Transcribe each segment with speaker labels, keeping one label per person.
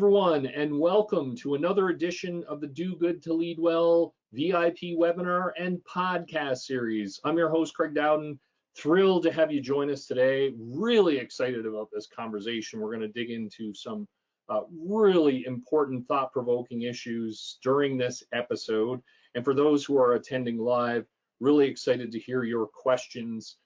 Speaker 1: everyone, and welcome to another edition of the Do Good to Lead Well VIP webinar and podcast series. I'm your host, Craig Dowden. Thrilled to have you join us today. Really excited about this conversation. We're going to dig into some really important, thought-provoking issues during this episode. And for those who are attending live, really excited to hear your questions.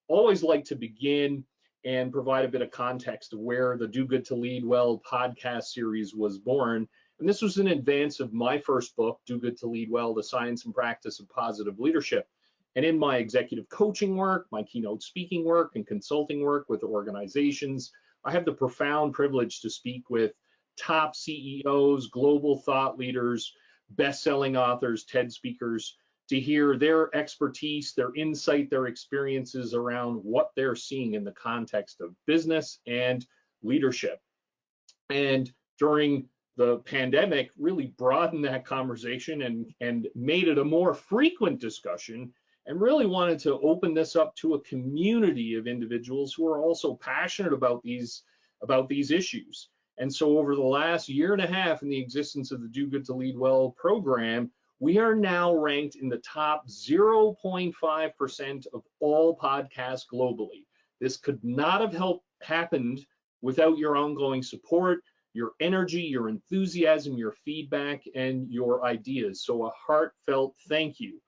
Speaker 1: Always like to begin and provide a bit of context of where the Do Good to Lead Well podcast series was born. And this was in advance of my first book, Do Good to Lead Well, The Science and Practice of Positive Leadership. And in my executive coaching work, my keynote speaking work, and consulting work with organizations, I have the profound privilege to speak with top CEOs, global thought leaders, best-selling authors, TED speakers, to hear their expertise, their insight, their experiences around what they're seeing in the context of business and leadership. And during the pandemic, really broadened that conversation and made it a more frequent discussion, and really wanted to open this up to a community of individuals who are also passionate about these issues. And so over the last year and a half in the existence of the Do Good to Lead Well program, we are now ranked in the top 0.5% of all podcasts globally. This could not have happened without your ongoing support, your energy, your enthusiasm, your feedback, and your ideas. So a heartfelt thank you.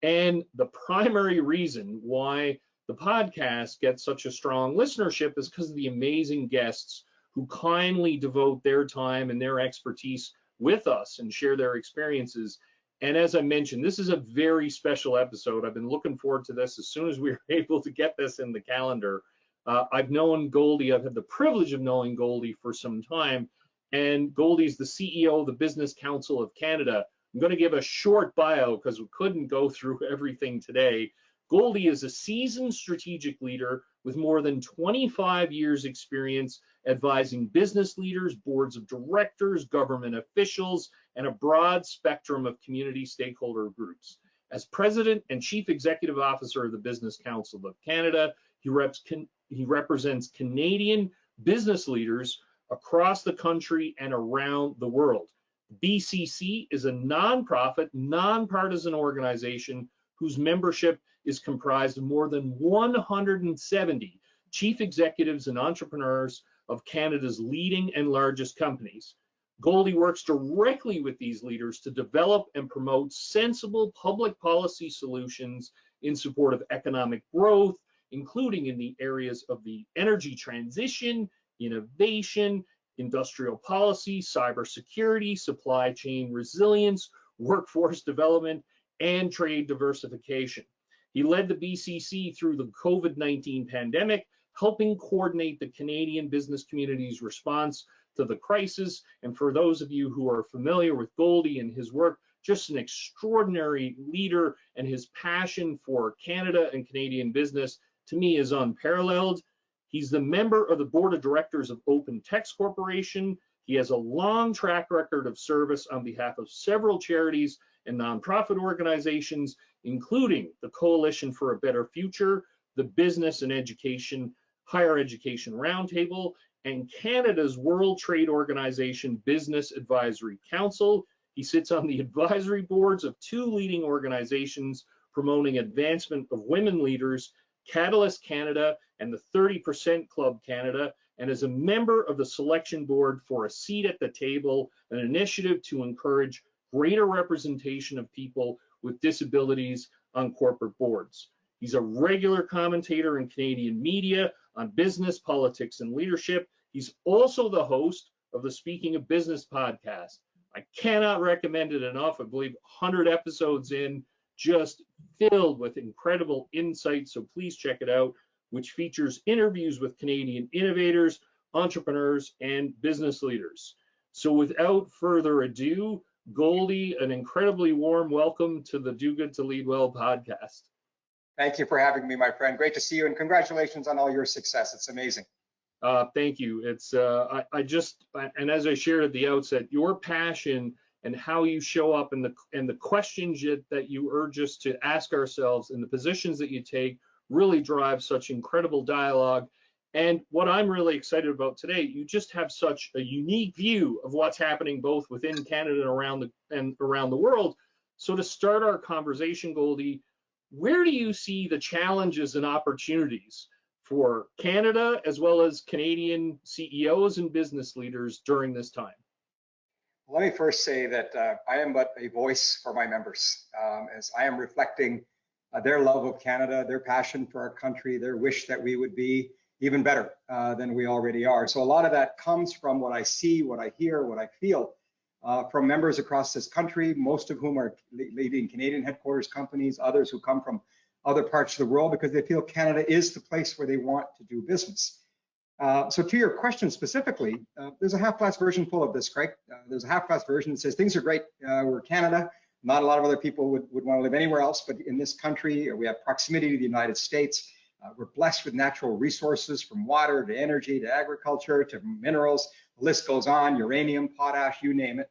Speaker 1: And the primary reason why the podcast gets such a strong listenership is because of the amazing guests who kindly devote their time and their expertise with us and share their experiences. And as I mentioned, this is a very special episode. I've been looking forward to this as soon as we were able to get this in the calendar. I've known Goldy, I've had the privilege of knowing Goldy for some time, and Goldy's the CEO of the Business Council of Canada. I'm going to give a short bio because we couldn't go through everything today. Goldy is a seasoned strategic leader with more than 25 years experience advising business leaders, boards of directors, government officials, and a broad spectrum of community stakeholder groups. As President and Chief Executive Officer of the Business Council of Canada, he represents Canadian business leaders across the country and around the world. BCC is a nonprofit, nonpartisan organization whose membership is comprised of more than 170 chief executives and entrepreneurs of Canada's leading and largest companies. Goldy works directly with these leaders to develop and promote sensible public policy solutions in support of economic growth, including in the areas of the energy transition, innovation, industrial policy, cybersecurity, supply chain resilience, workforce development, and trade diversification. He led the BCC through the COVID-19 pandemic, helping coordinate the Canadian business community's response to the crisis. And for those of you who are familiar with Goldy and his work, just an extraordinary leader, and his passion for Canada and Canadian business, to me, is unparalleled. He's the member of the board of directors of Open Text Corporation. He has a long track record of service on behalf of several charities and nonprofit organizations, including the Coalition for a Better Future, the Business and Higher Education Roundtable, and Canada's World Trade Organization Business Advisory Council. He sits on the advisory boards of two leading organizations promoting advancement of women leaders, Catalyst Canada and the 30% Club Canada, and is a member of the selection board for A Seat at the Table, an initiative to encourage greater representation of people with disabilities on corporate boards. He's a regular commentator in Canadian media on business, politics, and leadership. He's also the host of the Speaking of Business podcast. I cannot recommend it enough. I believe 100 episodes in, just filled with incredible insights, so please check it out, which features interviews with Canadian innovators, entrepreneurs, and business leaders. So without further ado, Goldy, an incredibly warm welcome to the Do Good to Lead Well podcast.
Speaker 2: Thank you for having me, my friend. Great to see you, and congratulations on all your success. It's amazing.
Speaker 1: Thank you. It's and as I shared at the outset, your passion and how you show up and the questions that you urge us to ask ourselves and the positions that you take really drive such incredible dialogue. And what I'm really excited about today, you just have such a unique view of what's happening both within Canada and around the world. So to start our conversation, Goldy, where do you see the challenges and opportunities for Canada as well as Canadian CEOs and business leaders during this time?
Speaker 2: Let me first say that I am but a voice for my members, as I am reflecting their love of Canada, their passion for our country, their wish that we would be even better than we already are. So a lot of that comes from what I see, what I hear, what I feel from members across this country, most of whom are leading Canadian headquarters companies, others who come from other parts of the world because they feel Canada is the place where they want to do business. So to your question specifically, there's a half-glass version full of this, Craig. There's a half-glass version that says things are great. We're Canada. Not a lot of other people would want to live anywhere else, but in this country, we have proximity to the United States. We're blessed with natural resources from water to energy to agriculture to minerals. The list goes on, uranium, potash, you name it.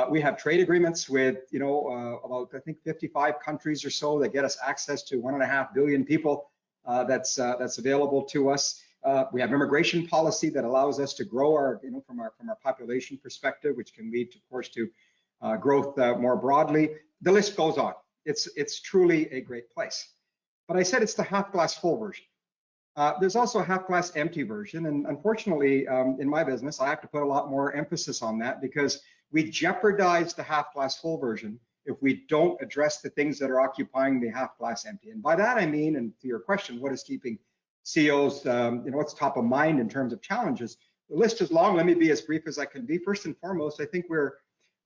Speaker 2: We have trade agreements with, about, I think, 55 countries or so that get us access to 1.5 billion people that's available to us. We have immigration policy that allows us to grow our, from our population perspective, which can lead, of course, to growth more broadly. The list goes on. It's truly a great place. But I said it's the half glass full version. There's also a half glass empty version. And unfortunately, in my business, I have to put a lot more emphasis on that because we jeopardize the half glass full version if we don't address the things that are occupying the half glass empty. And by that, I mean, and to your question, what is keeping CEOs, what's top of mind in terms of challenges? The list is long. Let me be as brief as I can be. First and foremost, I think we're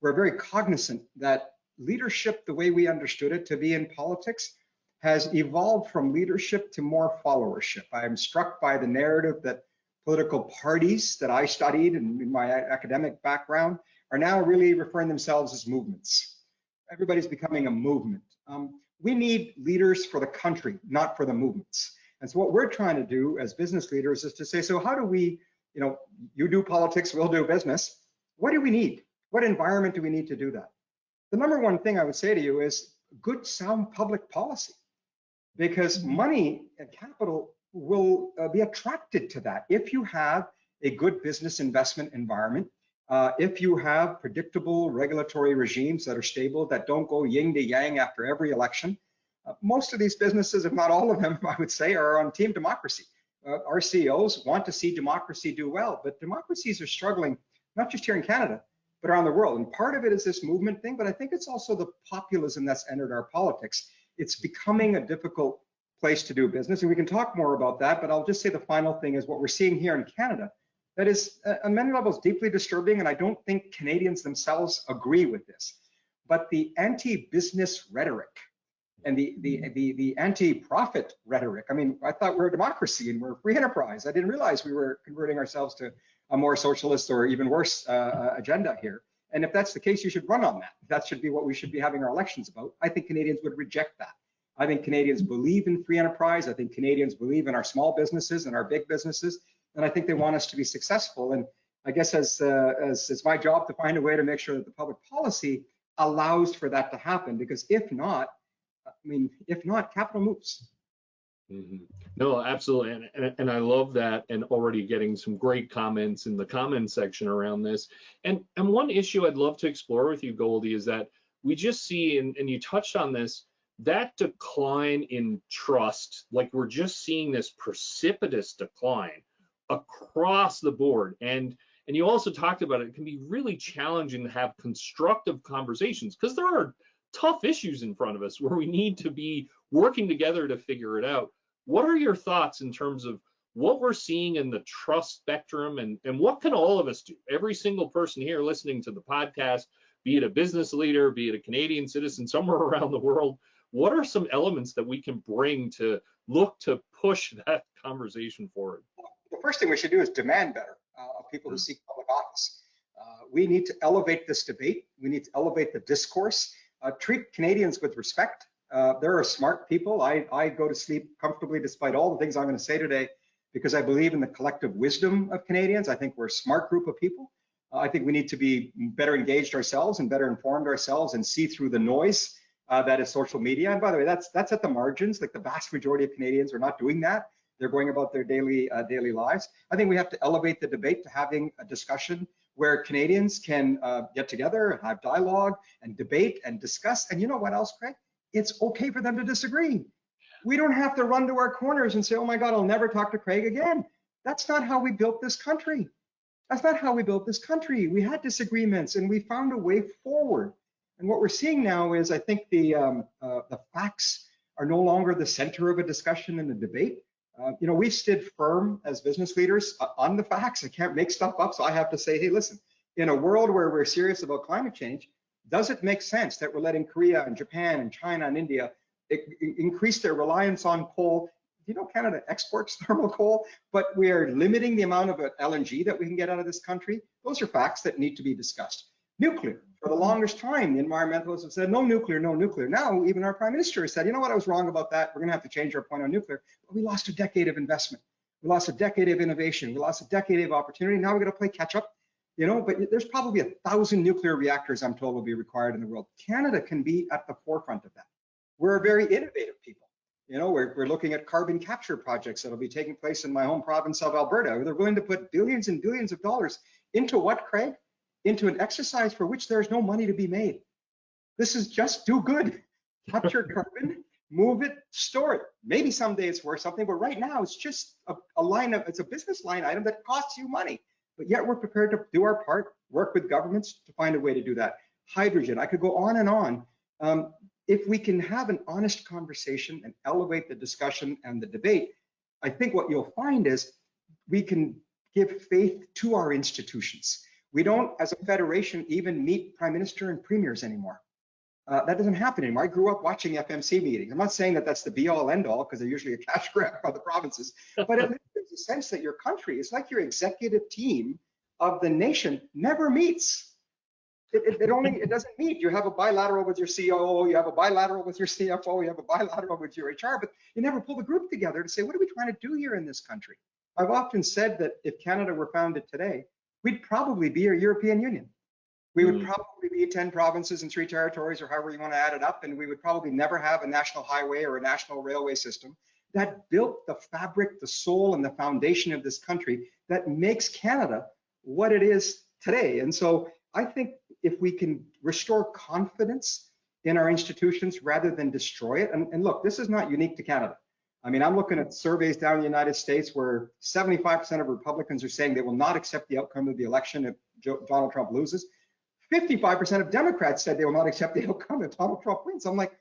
Speaker 2: very cognizant that leadership, the way we understood it to be in politics, has evolved from leadership to more followership. I am struck by the narrative that political parties that I studied in my academic background are now really referring themselves as movements. Everybody's becoming a movement. We need leaders for the country, not for the movements. And so what we're trying to do as business leaders is to say, so how do we, you do politics, we'll do business. What do we need? What environment do we need to do that? The number one thing I would say to you is good, sound public policy, because money and capital will be attracted to that if you have a good business investment environment, if you have predictable regulatory regimes that are stable, that don't go yin to yang after every election. Most of these businesses, if not all of them, I would say, are on team democracy. Our CEOs want to see democracy do well, but democracies are struggling, not just here in Canada, but around the world. And part of it is this movement thing, but I think it's also the populism that's entered our politics. It's becoming a difficult place to do business, and we can talk more about that, but I'll just say the final thing is what we're seeing here in Canada that is, on many levels, deeply disturbing, and I don't think Canadians themselves agree with this, but the anti-business rhetoric and the anti-profit rhetoric. I mean, I thought we're a democracy and we're a free enterprise. I didn't realize we were converting ourselves to a more socialist or even worse agenda here. And if that's the case, you should run on that. That should be what we should be having our elections about. I think Canadians would reject that. I think Canadians believe in free enterprise. I think Canadians believe in our small businesses and our big businesses. And I think they want us to be successful. And I guess as it's my job to find a way to make sure that the public policy allows for that to happen, because if not, capital moves.
Speaker 1: Mm-hmm. No, absolutely. And I love that, and already getting some great comments in the comment section around this. And one issue I'd love to explore with you, Goldy, is that we just see, and you touched on this, that decline in trust, like we're just seeing this precipitous decline across the board. And you also talked about it can be really challenging to have constructive conversations because there are tough issues in front of us where we need to be working together to figure it out. What are your thoughts in terms of what we're seeing in the trust spectrum, and what can all of us do? Every single person here listening to the podcast, be it a business leader, be it a Canadian citizen somewhere around the world, what are some elements that we can bring to look to push that conversation forward?
Speaker 2: The first thing we should do is demand better of people who seek public office. We need to elevate this debate. We need to elevate the discourse. Treat Canadians with respect. There are smart people. I go to sleep comfortably despite all the things I'm going to say today because I believe in the collective wisdom of Canadians. I think we're a smart group of people. I think we need to be better engaged ourselves and better informed ourselves and see through the noise that is social media. And by the way, that's at the margins. Like the vast majority of Canadians are not doing that. they're going about their daily lives. I think we have to elevate the debate to having a discussion where Canadians can get together and have dialogue and debate and discuss. And you know what else, Craig? It's okay for them to disagree. We don't have to run to our corners and say, oh my God, I'll never talk to Craig again. That's not how we built this country. That's not how we built this country. We had disagreements and we found a way forward. And what we're seeing now is, I think the facts are no longer the center of a discussion and a debate. You know, we've stood firm as business leaders on the facts. I can't make stuff up, so I have to say, hey, listen, in a world where we're serious about climate change, does it make sense that we're letting Korea and Japan and China and India increase their reliance on coal? You know, Canada exports thermal coal, but we are limiting the amount of LNG that we can get out of this country. Those are facts that need to be discussed. Nuclear. For the longest time, the environmentalists have said, no nuclear, no nuclear. Now, even our prime minister has said, you know what, I was wrong about that. We're going to have to change our point on nuclear. But we lost a decade of investment. We lost a decade of innovation. We lost a decade of opportunity. Now we're going to play catch up, you know, but there's probably 1,000 nuclear reactors, I'm told, will be required in the world. Canada can be at the forefront of that. We're a very innovative people. You know, we're looking at carbon capture projects that'll be taking place in my home province of Alberta. They're willing to put billions and billions of dollars into what, Craig? Into an exercise for which there's no money to be made. This is just do good. Capture carbon, move it, store it. Maybe someday it's worth something, but right now it's just it's a business line item that costs you money. But yet we're prepared to do our part, work with governments to find a way to do that. Hydrogen, I could go on and on. If we can have an honest conversation and elevate the discussion and the debate, I think what you'll find is we can give faith to our institutions. We don't, as a federation, even meet prime minister and premiers anymore. That doesn't happen anymore. I grew up watching FMC meetings. I'm not saying that that's the be-all, end-all, because they're usually a cash grab by the provinces, but at least there's a sense that your country, it's like your executive team of the nation never meets. It doesn't meet. You have a bilateral with your COO, you have a bilateral with your CFO, you have a bilateral with your HR, but you never pull the group together to say, what are we trying to do here in this country? I've often said that if Canada were founded today, we'd probably be a European Union. We would probably be 10 provinces and 3 territories, or however you want to add it up, and we would probably never have a national highway or a national railway system that built the fabric, the soul, and the foundation of this country that makes Canada what it is today. And so I think if we can restore confidence in our institutions rather than destroy it, and look, this is not unique to Canada. I mean, I'm looking at surveys down in the United States where 75% of Republicans are saying they will not accept the outcome of the election if Donald Trump loses. 55% of Democrats said they will not accept the outcome if Donald Trump wins. I'm like,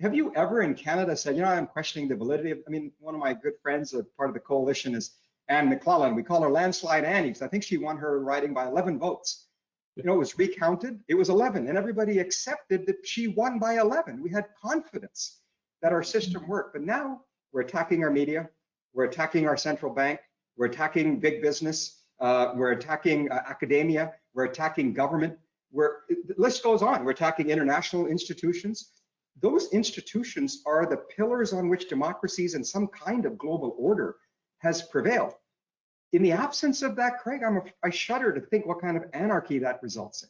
Speaker 2: have you ever in Canada said, you know, I'm questioning the validity of, I mean, one of my good friends, part of the coalition is Anne McClellan. We call her Landslide Annie because I think she won her riding by 11 votes. You know, it was recounted, it was 11, and everybody accepted that she won by 11. We had confidence that our system worked, but now we're attacking our media, we're attacking our central bank, we're attacking big business, we're attacking academia, we're attacking government, the list goes on. We're attacking international institutions. Those institutions are the pillars on which democracies and some kind of global order has prevailed. In the absence of that, Craig, I shudder to think what kind of anarchy that results in.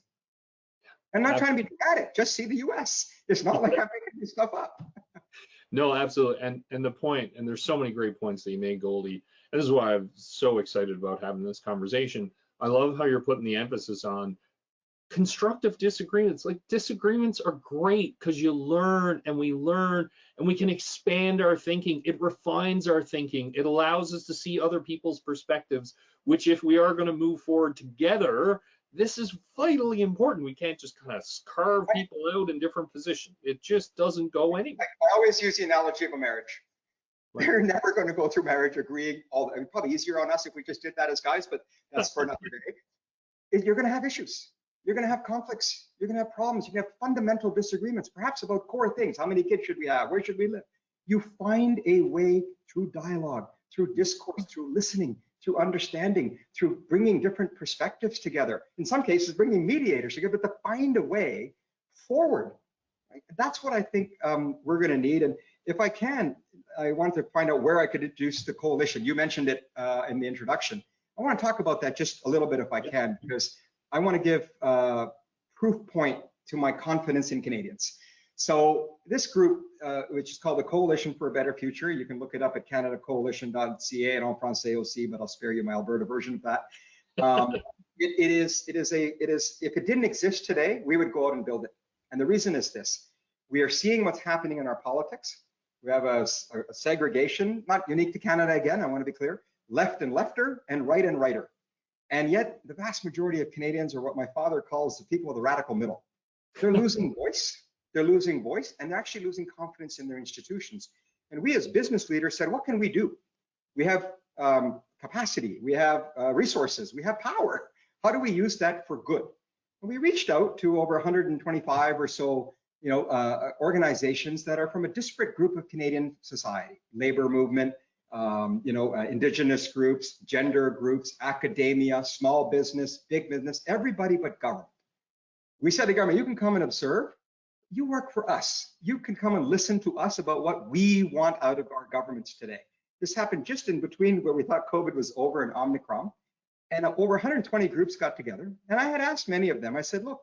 Speaker 2: I'm not trying to be dramatic, just see the US. It's not like I'm making this stuff up.
Speaker 1: No, absolutely. And the point, and there's so many great points that you made, Goldy. And this is why I'm so excited about having this conversation. I love how you're putting the emphasis on constructive disagreements. Like, disagreements are great because you learn and we can expand our thinking. It refines our thinking. It allows us to see other people's perspectives, which if we are going to move forward together, this is vitally important. We can't just kind of carve people out in different positions. It just doesn't go anywhere.
Speaker 2: I always use the analogy of a marriage. Right. They're never going to go through marriage agreeing. It's probably easier on us if we just did that as guys, but that's for another day. You're going to have issues. You're going to have conflicts. You're going to have problems. You're going to have fundamental disagreements, perhaps about core things. How many kids should we have? Where should we live? You find a way through dialogue, through discourse, through listening, through understanding, through bringing different perspectives together. In some cases, bringing mediators together, but to find a way forward. Right? That's what I think we're going to need. And if I can, I want to find out where I could introduce the coalition. You mentioned it in the introduction. I want to talk about that just a little bit if I can, because I want to give proof point to my confidence in Canadians. So this group, which is called the Coalition for a Better Future, you can look it up at canadacoalition.ca and en français aussi, but I'll spare you my Alberta version of that. It is, if it didn't exist today, we would go out and build it. And the reason is this: we are seeing what's happening in our politics. We have a segregation, not unique to Canada again, I want to be clear, left and lefter and righter. And yet the vast majority of Canadians are what my father calls the people of the radical middle. They're losing voice. They're losing voice, and they're actually losing confidence in their institutions. And we as business leaders said, what can we do? We have capacity, we have resources, we have power. How do we use that for good? And we reached out to over 125 or so, organizations that are from a disparate group of Canadian society: labor movement, indigenous groups, gender groups, academia, small business, big business, everybody but government. We said to government, you can come and observe. You work for us. You can come and listen to us about what we want out of our governments today. This happened just in between where we thought COVID was over and Omicron. And over 120 groups got together. And I had asked many of them, I said, look,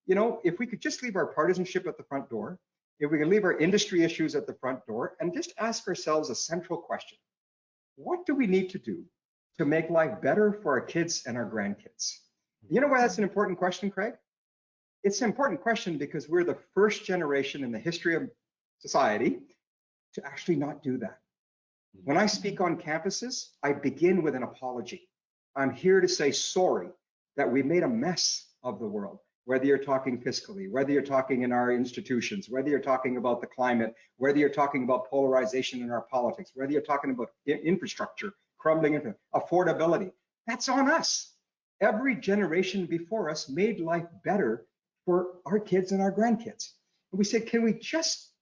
Speaker 2: if we could just leave our partisanship at the front door, if we could leave our industry issues at the front door and just ask ourselves a central question: what do we need to do to make life better for our kids and our grandkids? You know why that's an important question, Craig? It's an important question because we're the first generation in the history of society to actually not do that. When I speak on campuses, I begin with an apology. I'm here to say sorry that we made a mess of the world, whether you're talking fiscally, whether you're talking in our institutions, whether you're talking about the climate, whether you're talking about polarization in our politics, whether you're talking about infrastructure, crumbling affordability. That's on us. Every generation before us made life better for our kids and our grandkids. And we said, can we just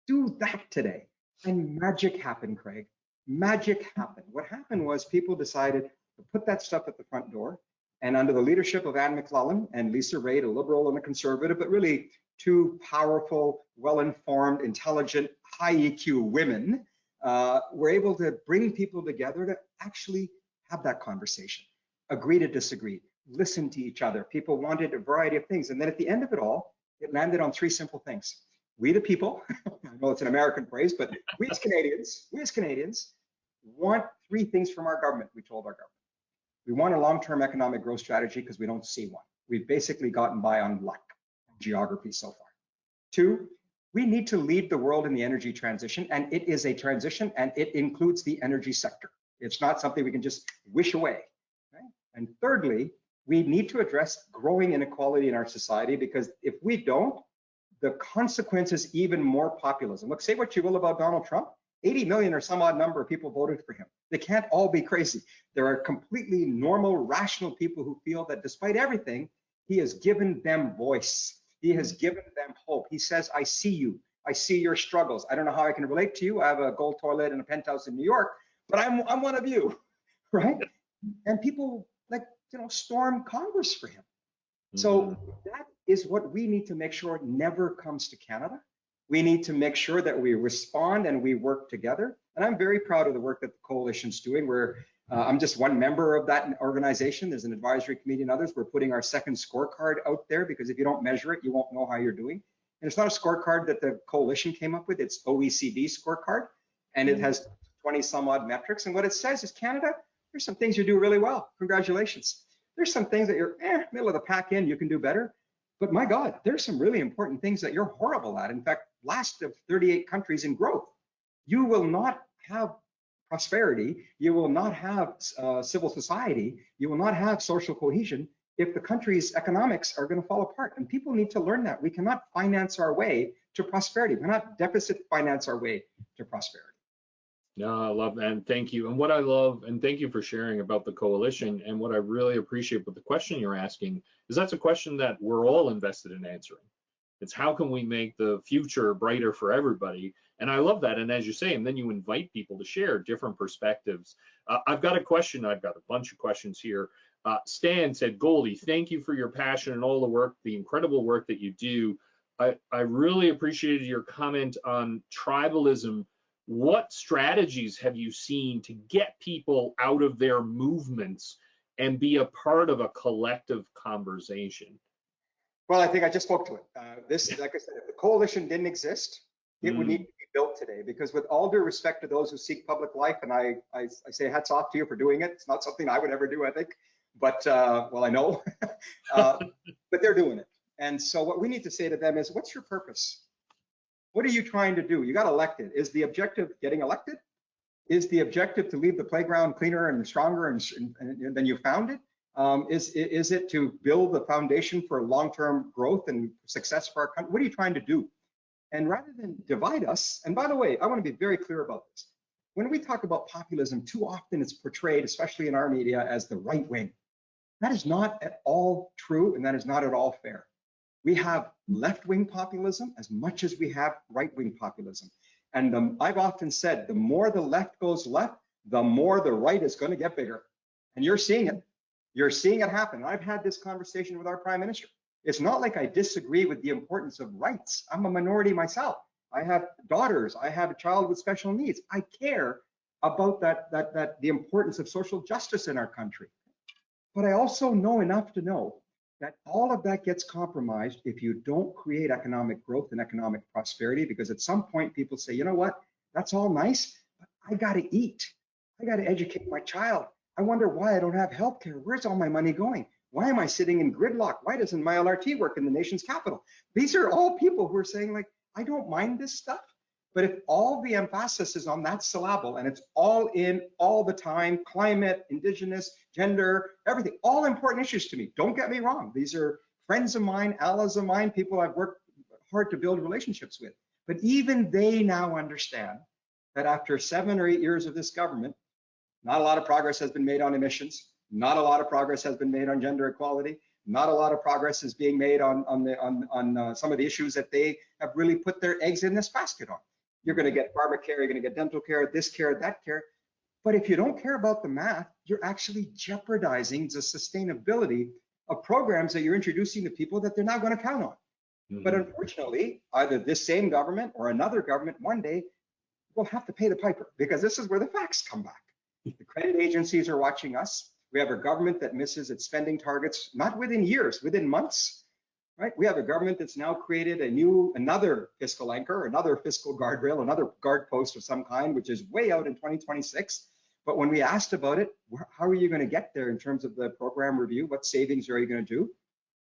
Speaker 2: do that today? And magic happened, Craig. Magic happened. What happened was people decided to put that stuff at the front door. And under the leadership of Anne McClellan and Lisa Raitt, a liberal and a conservative, but really two powerful, well-informed, intelligent, high EQ women, were able to bring people together to actually have that conversation, agree to disagree, listen to each other. People wanted a variety of things. And then at the end of it all, it landed on three simple things. We the people, I know it's an American phrase, but we as Canadians want three things from our government, we told our government. We want a long-term economic growth strategy because we don't see one. We've basically gotten by on luck, geography so far. Two, we need to lead the world in the energy transition, and it is a transition, and it includes the energy sector. It's not something we can just wish away. Right? And thirdly, we need to address growing inequality in our society, because if we don't, the consequence is even more populism. Look, say what you will about Donald Trump, 80 million or some odd number of people voted for him. They can't all be crazy. There are completely normal, rational people who feel that despite everything, he has given them voice. He has given them hope. He says, I see you. I see your struggles. I don't know how I can relate to you. I have a gold toilet and a penthouse in New York, but I'm one of you, right? And people storm Congress for him. So that is what we need to make sure never comes to Canada. We need to make sure that we respond and we work together. And I'm very proud of the work that the coalition's doing. I'm just one member of that organization. There's an advisory committee and others. We're putting our second scorecard out there, because if you don't measure it, you won't know how you're doing. And it's not a scorecard that the coalition came up with. It's OECD scorecard, and it has 20 some odd metrics. And what it says is, Canada, there's some things you do really well. Congratulations. There's some things that you're middle of the pack in, you can do better. But my God, there's some really important things that you're horrible at. In fact, last of 38 countries in growth. You will not have prosperity. You will not have civil society. You will not have social cohesion if the country's economics are going to fall apart. And people need to learn that. We cannot finance our way to prosperity. We cannot deficit finance our way to prosperity.
Speaker 1: No, I love that, and thank you. And what I love, and thank you for sharing about the coalition, and what I really appreciate with the question you're asking is that's a question that we're all invested in answering. It's how can we make the future brighter for everybody? And I love that. And as you say, and then you invite people to share different perspectives. I've got a question. I've got a bunch of questions here. Stan said, Goldy, thank you for your passion and all the work, the incredible work that you do. I really appreciated your comment on tribalism. What strategies have you seen to get people out of their movements and be a part of a collective conversation?
Speaker 2: Well, I think I just spoke to it. This, like I said, if the coalition didn't exist, it would need to be built today. Because with all due respect to those who seek public life, and I say hats off to you for doing it. It's not something I would ever do, I think. But well, I know, but they're doing it. And so what we need to say to them is, what's your purpose? What are you trying to do? You got elected. Is the objective getting elected? Is the objective to leave the playground cleaner and stronger than you found it? Is it to build the foundation for long-term growth and success for our country? What are you trying to do? And rather than divide us, and by the way, I want to be very clear about this. When we talk about populism, too often it's portrayed, especially in our media, as the right wing. That is not at all true, and that is not at all fair. We have left-wing populism as much as we have right-wing populism. And I've often said, the more the left goes left, the more the right is going to get bigger. And you're seeing it. You're seeing it happen. I've had this conversation with our Prime Minister. It's not like I disagree with the importance of rights. I'm a minority myself. I have daughters. I have a child with special needs. I care about the importance of social justice in our country. But I also know enough to know that all of that gets compromised if you don't create economic growth and economic prosperity, because at some point people say, you know what, that's all nice, but I got to eat. I got to educate my child. I wonder why I don't have health care. Where's all my money going? Why am I sitting in gridlock? Why doesn't my LRT work in the nation's capital? These are all people who are saying, like, I don't mind this stuff. But if all the emphasis is on that syllable and it's all in all the time, climate, indigenous, gender, everything, all important issues to me. Don't get me wrong. These are friends of mine, allies of mine, people I've worked hard to build relationships with. But even they now understand that after 7 or 8 years of this government, not a lot of progress has been made on emissions. Not a lot of progress has been made on gender equality. Not a lot of progress is being made on some of the issues that they have really put their eggs in this basket on. You're going to get pharmacare, you're going to get dental care, this care, that care. But if you don't care about the math, you're actually jeopardizing the sustainability of programs that you're introducing to people that they're not going to count on. But unfortunately, either this same government or another government one day will have to pay the piper, because this is where the facts come back. The credit agencies are watching us. We have a government that misses its spending targets, not within years, within months. Right? We have a government that's now created another fiscal anchor, another fiscal guardrail, another guard post of some kind, which is way out in 2026. But when we asked about it, how are you going to get there in terms of the program review? What savings are you going to do?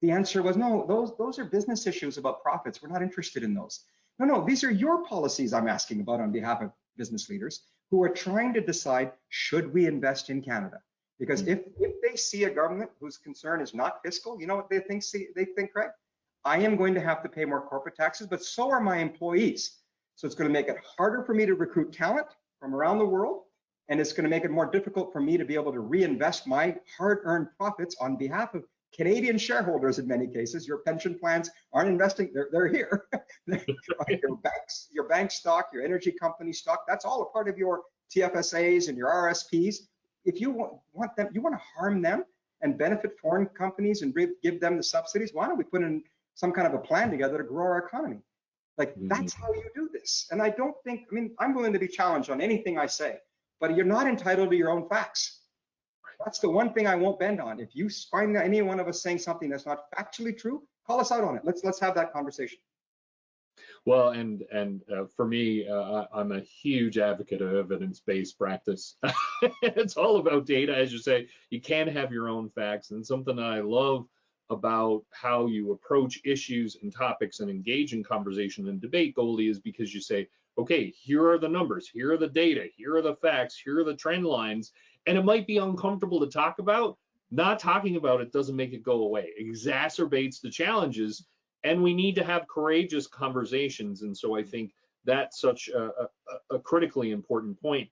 Speaker 2: The answer was, no, those are business issues about profits. We're not interested in those. No, these are your policies I'm asking about on behalf of business leaders who are trying to decide, should we invest in Canada? Because if they see a government whose concern is not fiscal, you know what they think, Craig? I am going to have to pay more corporate taxes, but so are my employees. So it's going to make it harder for me to recruit talent from around the world, and it's going to make it more difficult for me to be able to reinvest my hard-earned profits on behalf of Canadian shareholders in many cases. Your pension plans aren't investing, they're here. your bank stock, your energy company stock, that's all a part of your TFSAs and your RSPs. If you want them, you want to harm them and benefit foreign companies and give them the subsidies, why don't we put in some kind of a plan together to grow our economy? Like, that's how you do this. And I don't think, I'm willing to be challenged on anything I say, but you're not entitled to your own facts. That's the one thing I won't bend on. If you find any one of us saying something that's not factually true, call us out on it. Let's have that conversation.
Speaker 1: Well, and for me, I'm a huge advocate of evidence-based practice. It's all about data, as you say. You can't have your own facts. And something that I love about how you approach issues and topics and engage in conversation and debate, Goldy, is because you say, okay, here are the numbers, here are the data, here are the facts, here are the trend lines. And it might be uncomfortable to talk about. Not talking about it doesn't make it go away. It exacerbates the challenges. And we need to have courageous conversations. And so I think that's such a critically important point.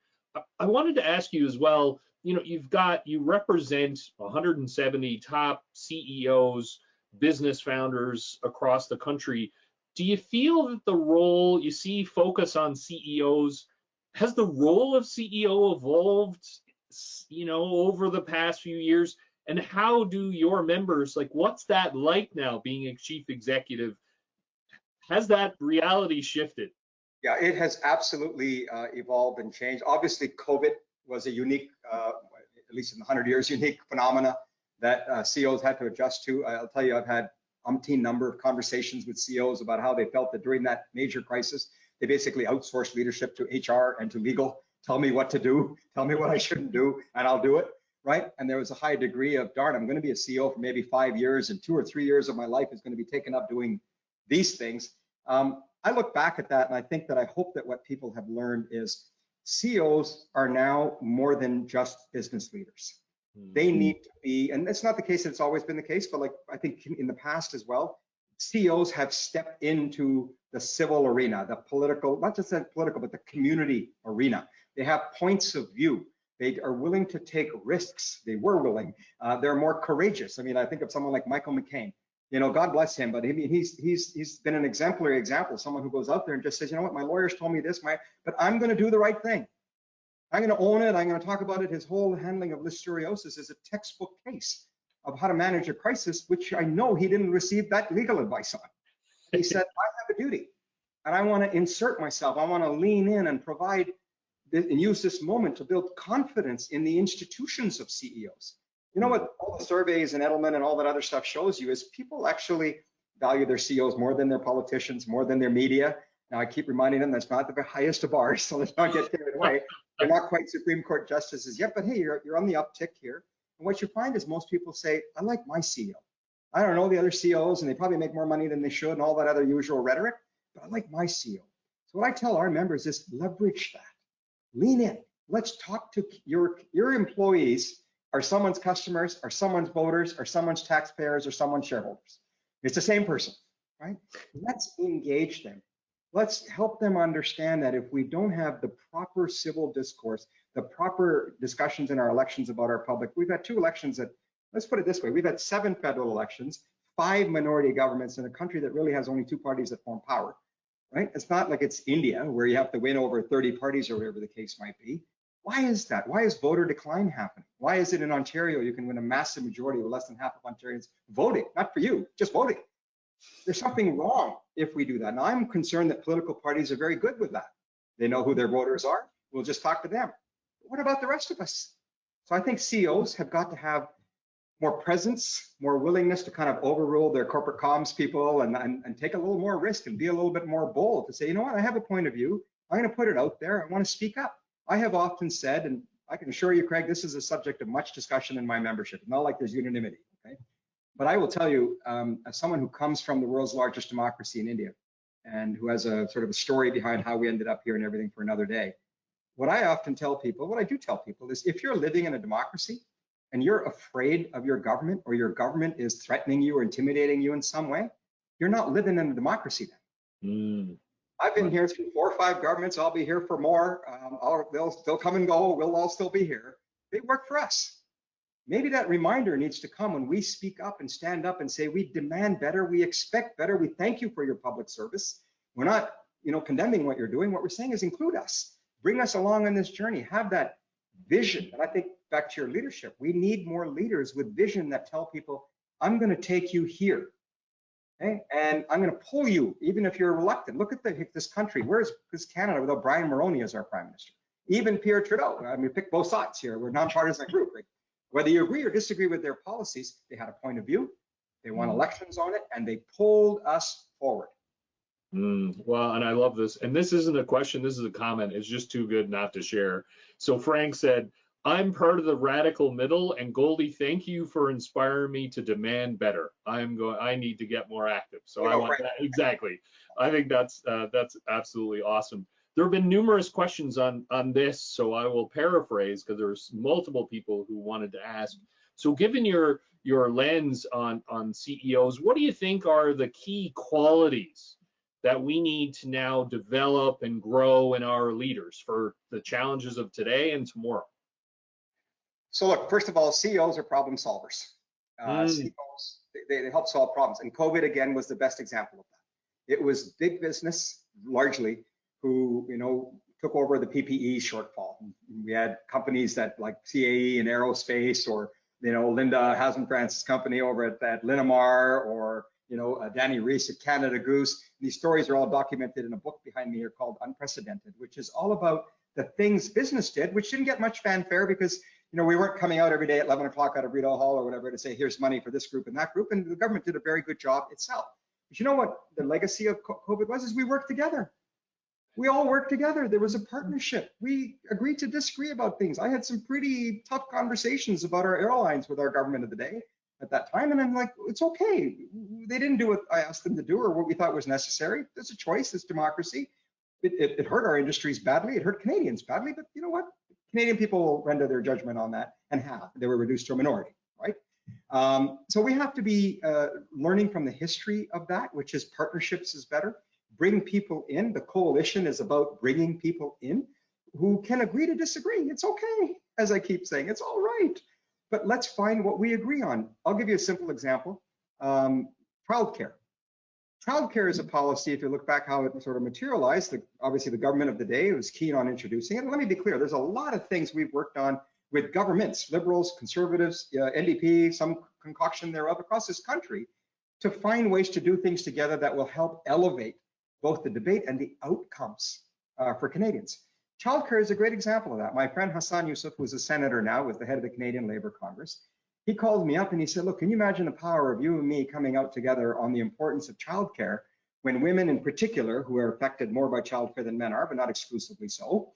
Speaker 1: I wanted to ask you as well, you represent 170 top CEOs, business founders across the country. Do you feel that the role, you see focus on CEOs, has the role of CEO evolved, over the past few years? And how do your members, what's that like now being a chief executive? Has that reality shifted?
Speaker 2: Yeah, it has absolutely evolved and changed. Obviously, COVID was a unique, at least in 100 years, unique phenomena that CEOs had to adjust to. I'll tell you, I've had umpteen number of conversations with CEOs about how they felt that during that major crisis, they basically outsourced leadership to HR and to legal. Tell me what to do, tell me what I shouldn't do, and I'll do it, right? And there was a high degree of, darn, I'm going to be a CEO for maybe 5 years, and 2 or 3 years of my life is going to be taken up doing these things. I look back at that, and I think that I hope that what people have learned is CEOs are now more than just business leaders. They need to be, and it's not the case that it's always been the case, but like I think in the past as well, CEOs have stepped into the civil arena, the political, not just the political, but the community arena. They have points of view. They are willing to take risks. They were willing. They're more courageous. I mean, I think of someone like Michael McCain. You know, God bless him, but I mean, he's been an exemplary example. Someone who goes out there and just says, you know what, my lawyers told me this, but I'm going to do the right thing. I'm going to own it. I'm going to talk about it. His whole handling of listeriosis is a textbook case of how to manage a crisis, which I know he didn't receive that legal advice on. He said, I have a duty, and I want to insert myself. I want to lean in and provide and use this moment to build confidence in the institutions of CEOs. You know what all the surveys and Edelman and all that other stuff shows you is people actually value their CEOs more than their politicians, more than their media. Now I keep reminding them that's not the highest of bars, so let's not get carried away. They're not quite Supreme Court justices yet, but hey, you're on the uptick here. And what you find is most people say, I like my CEO. I don't know the other CEOs, and they probably make more money than they should and all that other usual rhetoric, but I like my CEO. So what I tell our members is leverage that. Lean in. Let's talk to your employees are someone's customers, are someone's voters, are someone's taxpayers, or someone's shareholders. It's the same person, right? Let's engage them. Let's help them understand that if we don't have the proper civil discourse, the proper discussions in our elections about our public, we've had 2 elections that, let's put it this way, we've had 7 federal elections, 5 minority governments in a country that really has only 2 parties that form power, right? It's not like it's India where you have to win over 30 parties or whatever the case might be. Why is that? Why is voter decline happening? Why is it in Ontario you can win a massive majority with less than half of Ontarians voting? Not for you, just voting. There's something wrong if we do that. Now, I'm concerned that political parties are very good with that. They know who their voters are. We'll just talk to them. But what about the rest of us? So I think CEOs have got to have more presence, more willingness to kind of overrule their corporate comms people and take a little more risk and be a little bit more bold to say, you know what, I have a point of view. I'm going to put it out there. I want to speak up. I have often said, and I can assure you, Craig, this is a subject of much discussion in my membership. It's not like there's unanimity, okay? But I will tell you, as someone who comes from the world's largest democracy in India and who has a sort of a story behind how we ended up here and everything for another day, what I often tell people, what I do tell people is if you're living in a democracy and you're afraid of your government or your government is threatening you or intimidating you in some way, you're not living in a democracy then. I've been here through 4 or 5 governments. I'll be here for more. They'll come and go. We'll all still be here. They work for us. Maybe that reminder needs to come when we speak up and stand up and say, we demand better, we expect better, we thank you for your public service. We're not, condemning what you're doing. What we're saying is include us. Bring us along on this journey. Have that vision. And I think back to your leadership, we need more leaders with vision that tell people, I'm going to take you here. Okay? And I'm going to pull you, even if you're reluctant. Look at this country. Where's Canada without Brian Mulroney as our prime minister? Even Pierre Trudeau. I mean, pick both sides here. We're a nonpartisan group. Right? Whether you agree or disagree with their policies, they had a point of view. They won elections on it, and they pulled us forward.
Speaker 1: Well, and I love this. And this isn't a question. This is a comment. It's just too good not to share. So Frank said, I'm part of the radical middle, and Goldy, thank you for inspiring me to demand better. I need to get more active. So I want that. Exactly. I think that's absolutely awesome. There have been numerous questions on this, so I will paraphrase because there's multiple people who wanted to ask. So given your lens on CEOs, what do you think are the key qualities that we need to now develop and grow in our leaders for the challenges of today and tomorrow?
Speaker 2: So look, first of all, CEOs are problem solvers. CEOs, they help solve problems. And COVID, again, was the best example of that. It was big business, largely, who took over the PPE shortfall. We had companies that like CAE and aerospace, or Linda Hasenfrance's company over at Linamar, or Danny Reese at Canada Goose. These stories are all documented in a book behind me here called Unprecedented, which is all about the things business did, which didn't get much fanfare because we weren't coming out every day at 11 o'clock out of Rideau Hall or whatever to say, here's money for this group and that group. And the government did a very good job itself. But you know what the legacy of COVID was, is we worked together. We all worked together. There was a partnership. We agreed to disagree about things. I had some pretty tough conversations about our airlines with our government of the day at that time. And I'm like, it's okay. They didn't do what I asked them to do or what we thought was necessary. There's a choice, it's democracy. It hurt our industries badly. It hurt Canadians badly, but you know what? Canadian people will render their judgment on that and have. They were reduced to a minority, right? So we have to be learning from the history of that, which is partnerships is better. Bring people in. The coalition is about bringing people in who can agree to disagree. It's okay, as I keep saying, it's all right. But let's find what we agree on. I'll give you a simple example. Childcare. Childcare is a policy, if you look back how it sort of materialized, obviously the government of the day was keen on introducing it. And let me be clear, there's a lot of things we've worked on with governments, liberals, conservatives, NDP, some concoction thereof across this country to find ways to do things together that will help elevate both the debate and the outcomes for Canadians. Childcare is a great example of that. My friend Hassan Yousaf, who's a senator now, was the head of the Canadian Labour Congress. He called me up and he said, look, can you imagine the power of you and me coming out together on the importance of childcare when women in particular, who are affected more by childcare than men are, but not exclusively so,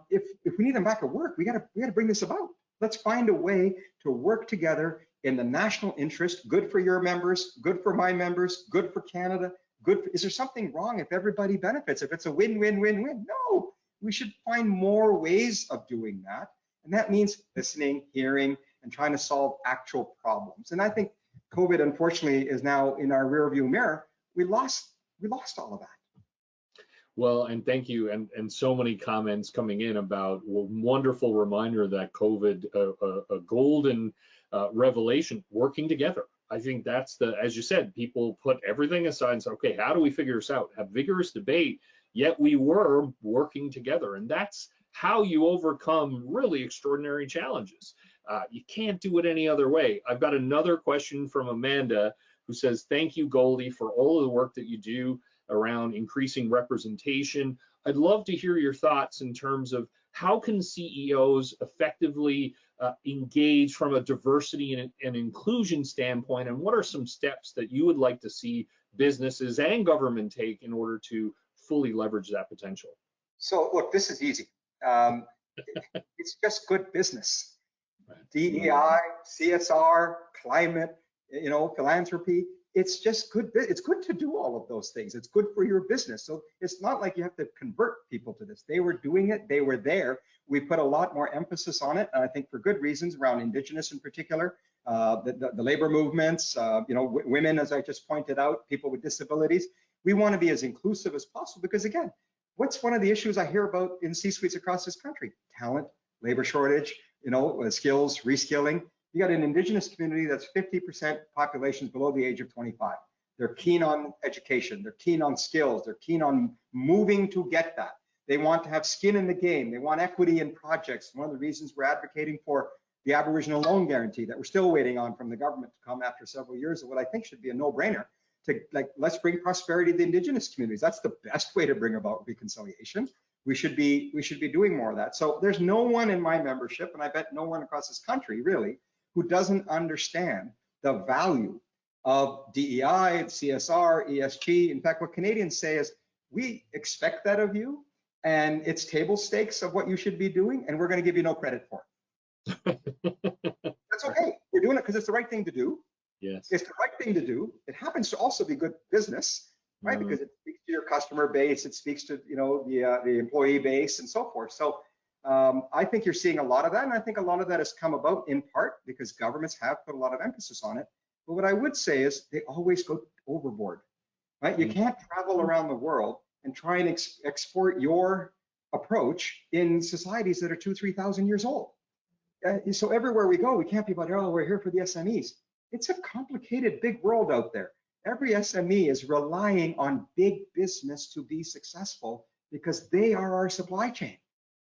Speaker 2: if we need them back at work, we gotta bring this about. Let's find a way to work together in the national interest, good for your members, good for my members, good for Canada, is there something wrong if everybody benefits, if it's a win-win-win-win? No, we should find more ways of doing that. And that means listening, hearing, and trying to solve actual problems. And I think COVID, unfortunately, is now in our rearview mirror. We lost all of that.
Speaker 1: Well, and thank you, and so many comments coming in about wonderful reminder that COVID, a golden revelation, working together. I think that's as you said, people put everything aside and say, okay, how do we figure this out? Have vigorous debate, yet we were working together. And that's how you overcome really extraordinary challenges. You can't do it any other way. I've got another question from Amanda who says, thank you, Goldy, for all of the work that you do around increasing representation. I'd love to hear your thoughts in terms of how can CEOs effectively engage from a diversity and inclusion standpoint, and what are some steps that you would like to see businesses and government take in order to fully leverage that potential?
Speaker 2: So look, this is easy. It's just good business. DEI, CSR, climate, philanthropy. It's just good. It's good to do all of those things. It's good for your business. So it's not like you have to convert people to this. They were doing it. They were there. We put a lot more emphasis on it, and I think for good reasons around Indigenous in particular, the labor movements, women, as I just pointed out, people with disabilities. We want to be as inclusive as possible because, again, what's one of the issues I hear about in C-suites across this country? Talent, labor shortage, skills, reskilling. You got an Indigenous community that's 50% populations below the age of 25. They're keen on education. They're keen on skills. They're keen on moving to get that. They want to have skin in the game. They want equity in projects. One of the reasons we're advocating for the Aboriginal loan guarantee that we're still waiting on from the government to come after several years of what I think should be a no-brainer to, let's bring prosperity to the Indigenous communities. That's the best way to bring about reconciliation. We should be doing more of that. So there's no one in my membership, and I bet no one across this country really, who doesn't understand the value of DEI, CSR, ESG. In fact, what Canadians say is, we expect that of you, and it's table stakes of what you should be doing, and we're going to give you no credit for it. That's okay. We're doing it because it's the right thing to do.
Speaker 1: Yes. It's
Speaker 2: the right thing to do. It happens to also be good business, right? Because it speaks to your customer base, it speaks to the employee base, and so forth. So I think you're seeing a lot of that, and I think a lot of that has come about in part because governments have put a lot of emphasis on it. But what I would say is they always go overboard, right? You can't travel around the world and try and export your approach in societies that are 2,000 to 3,000 years old. So everywhere we go, we can't be about, oh, we're here for the SMEs. It's a complicated, big world out there. Every SME is relying on big business to be successful because they are our supply chain.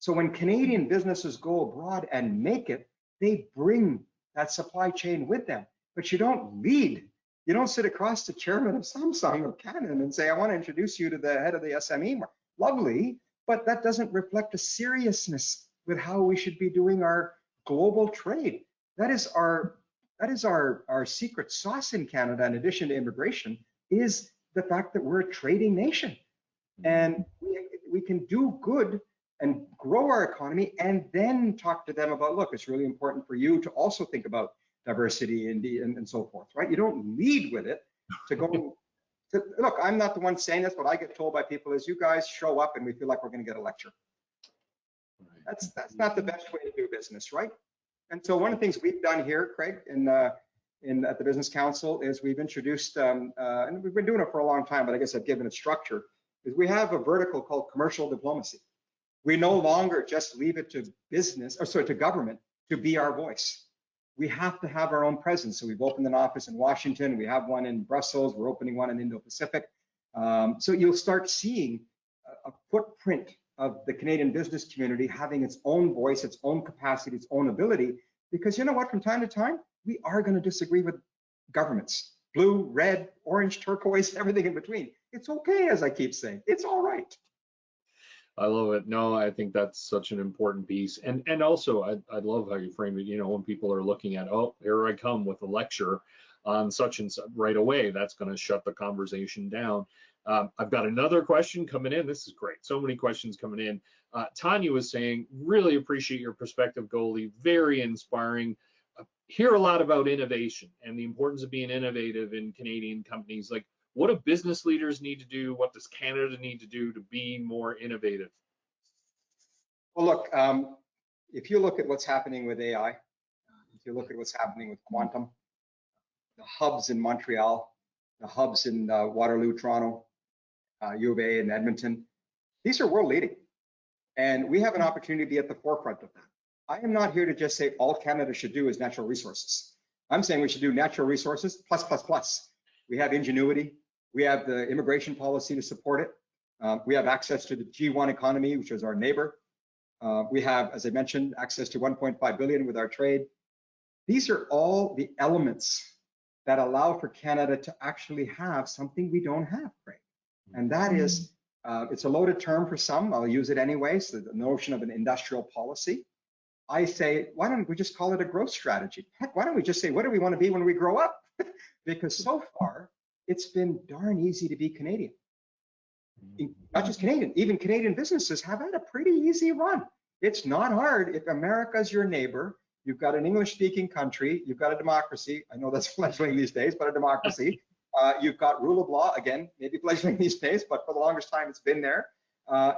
Speaker 2: So when Canadian businesses go abroad and make it, they bring that supply chain with them. But you don't lead. You don't sit across the chairman of Samsung or Canon and say, I want to introduce you to the head of the SME. Lovely, but that doesn't reflect a seriousness with how we should be doing our global trade. That is our secret sauce in Canada, in addition to immigration, is the fact that we're a trading nation. And we can do good and grow our economy and then talk to them about, look, it's really important for you to also think about diversity and so forth, right? You don't lead with it to go to, look, I'm not the one saying this, but I get told by people is you guys show up and we feel like we're going to get a lecture. That's not the best way to do business, right? And so one of the things we've done here, Craig, at the Business Council is we've introduced, and we've been doing it for a long time, but I guess I've given it structure, is we have a vertical called commercial diplomacy. We no longer just leave it to business, or sorry, to government to be our voice. We have to have our own presence. So we've opened an office in Washington. We have one in Brussels. We're opening one in Indo-Pacific. So you'll start seeing a footprint of the Canadian business community having its own voice, its own capacity, its own ability. Because you know what, from time to time, we are going to disagree with governments. Blue, red, orange, turquoise, everything in between. It's okay, as I keep saying. It's all right.
Speaker 1: I love it. No, I think that's such an important piece. And also, I love how you frame it. You know, when people are looking at, oh, here I come with a lecture on such and such right away, that's going to shut the conversation down. I've got another question coming in. This is great. So many questions coming in. Tanya was saying, really appreciate your perspective, Goldy. Very inspiring. Hear a lot about innovation and the importance of being innovative in Canadian companies. Like, what do business leaders need to do? What does Canada need to do to be more innovative?
Speaker 2: Well, look, if you look at what's happening with AI, if you look at what's happening with quantum, the hubs in Montreal, the hubs in Waterloo, Toronto, U of A and Edmonton, these are world leading. And we have an opportunity to be at the forefront of that. I am not here to just say all Canada should do is natural resources. I'm saying we should do natural resources plus, plus, plus. We have ingenuity. We have the immigration policy to support it. We have access to the G1 economy, which is our neighbor. We have, as I mentioned, access to 1.5 billion with our trade. These are all the elements that allow for Canada to actually have something we don't have, Craig. And that is, it's a loaded term for some, I'll use it anyway, so the notion of an industrial policy. I say, why don't we just call it a growth strategy? Heck, why don't we just say, what do we want to be when we grow up? Because so far, it's been darn easy to be Canadian. Not just Canadian, even Canadian businesses have had a pretty easy run. It's not hard. If America's your neighbor, you've got an English-speaking country, you've got a democracy. I know that's fledgling these days, but a democracy. You've got rule of law, again, maybe fledgling these days, but for the longest time, it's been there.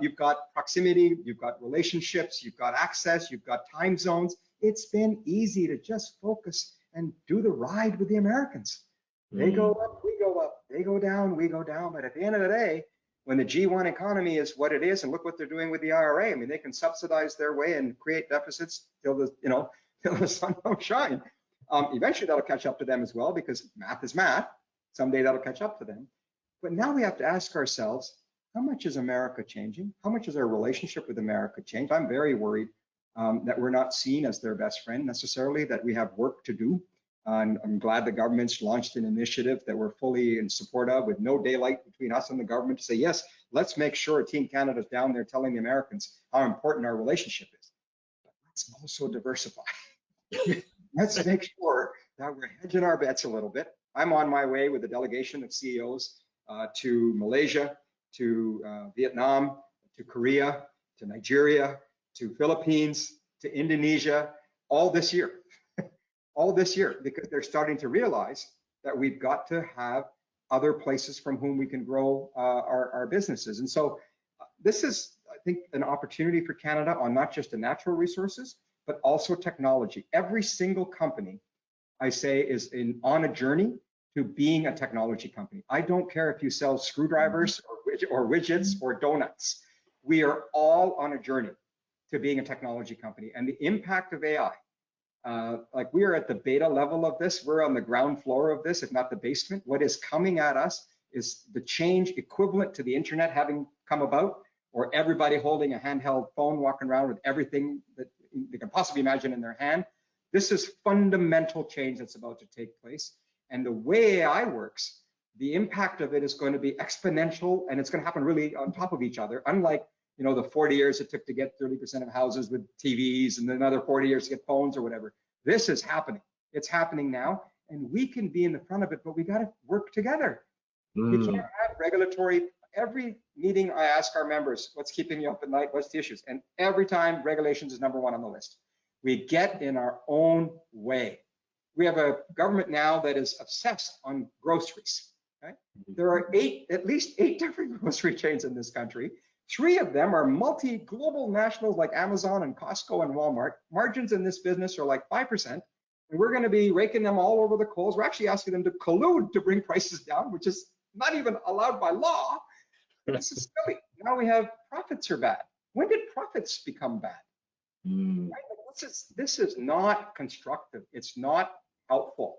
Speaker 2: You've got proximity, you've got relationships, you've got access, you've got time zones. It's been easy to just focus and do the ride with the Americans. They go up, we go up. They go down, we go down. But at the end of the day, when the G1 economy is what it is, and look what they're doing with the IRA. I mean, they can subsidize their way and create deficits till the sun don't shine. Eventually, that'll catch up to them as well, because math is math. Someday that'll catch up to them. But now we have to ask ourselves, how much is America changing? How much is our relationship with America changed? I'm very worried that we're not seen as their best friend necessarily, that we have work to do. I'm glad the government's launched an initiative that we're fully in support of, with no daylight between us and the government, to say, yes, let's make sure Team Canada's down there telling the Americans how important our relationship is. But let's also diversify. Let's make sure that we're hedging our bets a little bit. I'm on my way with a delegation of CEOs to Malaysia, to Vietnam, to Korea, to Nigeria, to Philippines, to Indonesia, all this year. All this year, because they're starting to realize that we've got to have other places from whom we can grow our businesses. And so this is, I think, an opportunity for Canada on not just the natural resources, but also technology. Every single company, I say, is on a journey to being a technology company. I don't care if you sell screwdrivers or widgets or donuts. We are all on a journey to being a technology company. And the impact of AI, like we are at the beta level of this, we're on the ground floor of this, if not the basement. What is coming at us is the change equivalent to the internet having come about, or everybody holding a handheld phone, walking around with everything that they can possibly imagine in their hand. This is fundamental change that's about to take place. And the way AI works, the impact of it is going to be exponential, and it's going to happen really on top of each other, unlike you know, the 40 years it took to get 30% of houses with TVs and another 40 years to get phones or whatever. This is happening. It's happening now, and we can be in the front of it, but we got to work together. We can't have regulatory. Every meeting I ask our members, what's keeping you up at night? What's the issues? And every time regulations is number one on the list. We get in our own way. We have a government now that is obsessed on groceries. Right? There are at least eight different grocery chains in this country. 3 of them are multi-global nationals like Amazon and Costco and Walmart. Margins in this business are like 5%. And we're going to be raking them all over the coals. We're actually asking them to collude to bring prices down, which is not even allowed by law. This is silly. Now we have profits are bad. When did profits become bad? Right? This is not constructive. It's not helpful.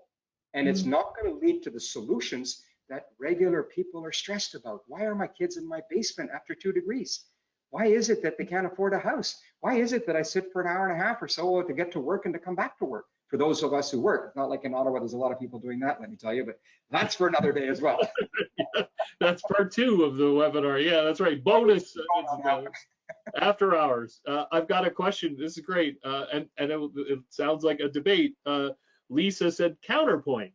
Speaker 2: And it's not going to lead to the solutions that regular people are stressed about. Why are my kids in my basement after 2 degrees? Why is it that they can't afford a house? Why is it that I sit for an hour and a half or so to get to work and to come back to work? For those of us who work, it's not like in Ottawa, there's a lot of people doing that, let me tell you, but that's for another day as well.
Speaker 1: Yeah, that's part 2 of the webinar. Yeah, that's right. Bonus after hours. I've got a question. This is great. And it sounds like a debate. Lisa said counterpoint.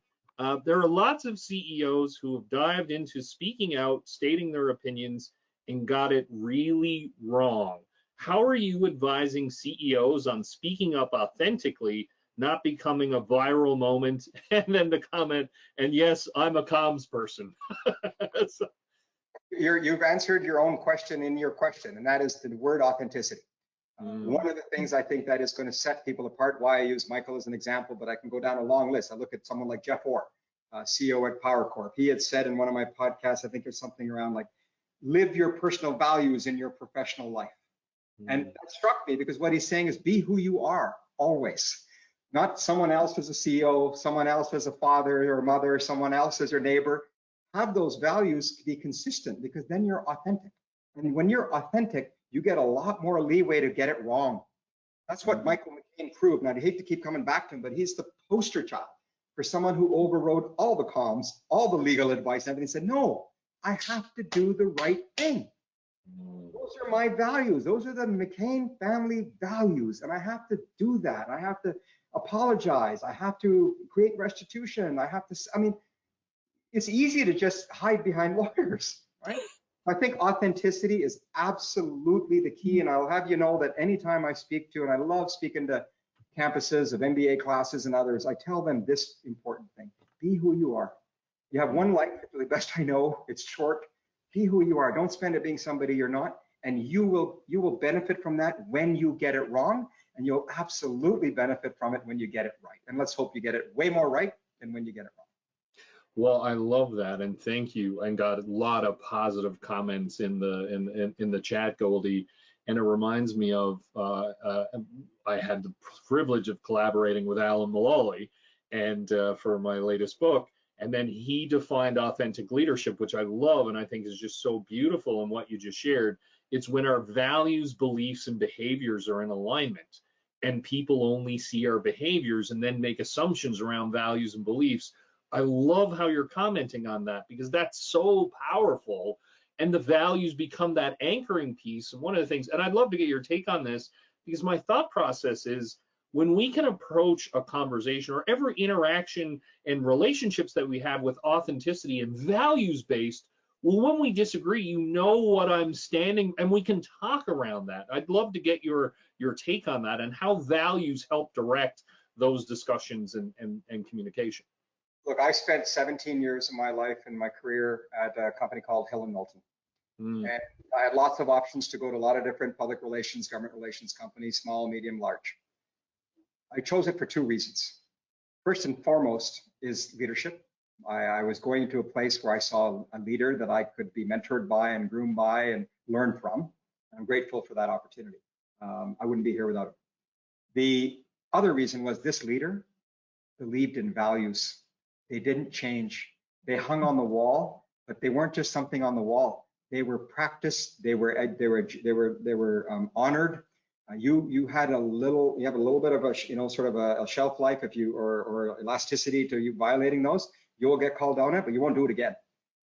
Speaker 1: There are lots of CEOs who have dived into speaking out, stating their opinions, and got it really wrong. How are you advising CEOs on speaking up authentically, not becoming a viral moment, and then the comment, and yes, I'm a comms person? So,
Speaker 2: you've answered your own question in your question, and that is the word authenticity. One of the things I think that is going to set people apart, why I use Michael as an example, but I can go down a long list. I look at someone like Jeff Orr, CEO at Power Corp. He had said in one of my podcasts, I think there's something around like, live your personal values in your professional life. And that struck me because what he's saying is be who you are always. Not someone else as a CEO, someone else as a father or mother, someone else as your neighbor. Have those values be consistent, because then you're authentic. And when you're authentic, you get a lot more leeway to get it wrong. That's what Michael McCain proved. Now, I hate to keep coming back to him, but he's the poster child for someone who overrode all the comms, all the legal advice, and everything. Said, no, I have to do the right thing. Those are my values. Those are the McCain family values. And I have to do that. I have to apologize. I have to create restitution. I have to, I mean, it's easy to just hide behind lawyers, right? I think authenticity is absolutely the key. And I'll have you know that anytime I speak to, and I love speaking to campuses of MBA classes and others, I tell them this important thing: be who you are. You have one life, to the best I know, it's short. Be who you are. Don't spend it being somebody you're not. And you will benefit from that when you get it wrong. And you'll absolutely benefit from it when you get it right. And let's hope you get it way more right than when you get it wrong.
Speaker 1: Well, I love that, and thank you. And got a lot of positive comments in the chat, Goldy. And it reminds me of I had the privilege of collaborating with Alan Mulally, and for my latest book. And then he defined authentic leadership, which I love and I think is just so beautiful in what you just shared. It's when our values, beliefs, and behaviors are in alignment, and people only see our behaviors and then make assumptions around values and beliefs. I love how you're commenting on that, because that's so powerful, and the values become that anchoring piece. And one of the things, and I'd love to get your take on this, because my thought process is, when we can approach a conversation or every interaction and relationships that we have with authenticity and values-based, well, when we disagree, you know what I'm standing, and we can talk around that. I'd love to get your take on that and how values help direct those discussions and communication.
Speaker 2: Look, I spent 17 years of my life in my career at a company called Hill & Knowlton. And I had lots of options to go to a lot of different public relations, government relations companies, small, medium, large. I chose it for 2 reasons. First and foremost is leadership. I was going to a place where I saw a leader that I could be mentored by and groomed by and learn from. I'm grateful for that opportunity. I wouldn't be here without it. The other reason was this leader believed in values. They didn't change. They hung on the wall, but they weren't just something on the wall. They were practiced. They were honored. You have a little bit of a sort of a shelf life if you or elasticity to you violating those. You will get called on it, but you won't do it again.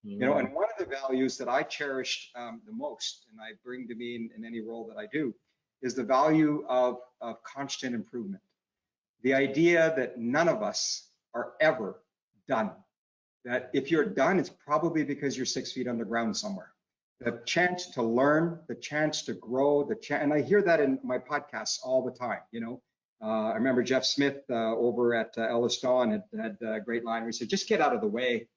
Speaker 2: You know, and one of the values that I cherish the most, and I bring to me in any role that I do, is the value of constant improvement. The idea that none of us are ever done. That if you're done, it's probably because you're 6 feet underground somewhere. The chance to learn, the chance to grow, and I hear that in my podcasts all the time. You know, I remember Jeff Smith over at Ellis Dawn had a great line where he said, "Just get out of the way."